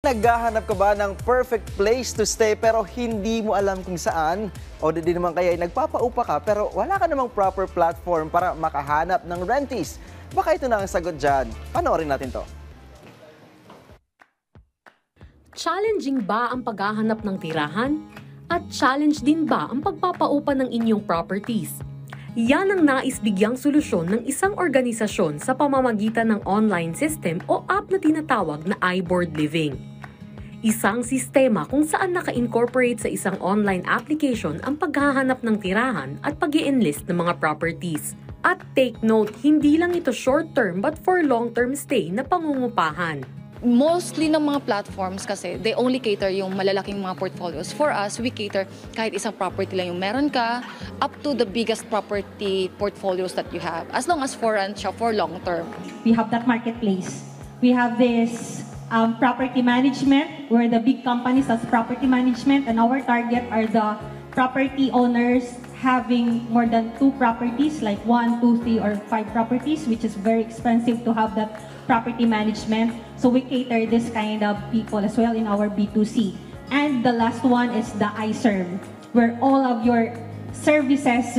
Naghahanap ka ba ng perfect place to stay pero hindi mo alam kung saan? O di naman kaya nagpapaupa ka pero wala ka namang proper platform para makahanap ng renties? Baka ito na ang sagot dyan. Panoorin natin to. Challenging ba ang paghahanap ng tirahan? At challenge din ba ang pagpapaupa ng inyong properties? Yan ang nais bigyang solusyon ng isang organisasyon sa pamamagitan ng online system o app na tinatawag na iBoard Living. Isang sistema kung saan naka-incorporate sa isang online application ang paghahanap ng tirahan at pag-i-enlist ng mga properties. At take note, hindi lang ito short-term but for long-term stay na pangungupahan. Mostly ng mga platforms kasi, they only cater yung malalaking mga portfolios. For us, we cater kahit isang property lang yung meron ka, up to the biggest property portfolios that you have. As long as for rent siya for long term. We have that marketplace. We have this property management, where the big companies does property management, and our target are the property owners having more than 2 properties, like 1, 2, 3, or 5 properties, which is very expensive to have that property management. So we cater this kind of people as well in our B2C. And the last one is the iServe, where all of your services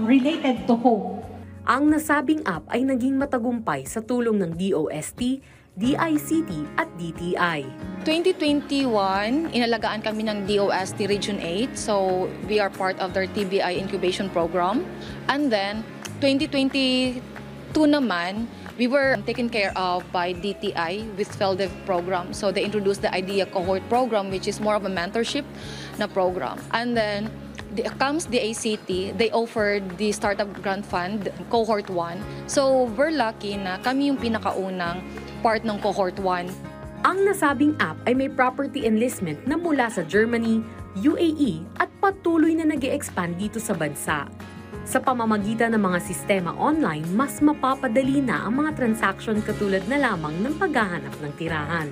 related to home. Ang nasabing app ay naging matagumpay sa tulong ng DOST, DICT at DTI. 2021, inalagaan kami ng DOST Region 8. So we are part of their TBI incubation program. And then 2022 naman, we were taken care of by DTI with FELDEV program. So they introduced the IDEA cohort program, which is more of a mentorship na program. And then comes the ACT, they offered the Startup Grant Fund, Cohort 1. So we're lucky na kami yung pinakaunang part ng Cohort 1. Ang nasabing app ay may property enlistment na mula sa Germany, UAE at patuloy na nag-e-expand dito sa bansa. Sa pamamagitan ng mga sistema online, mas mapapadali na ang mga transaction katulad na lamang ng paghahanap ng tirahan.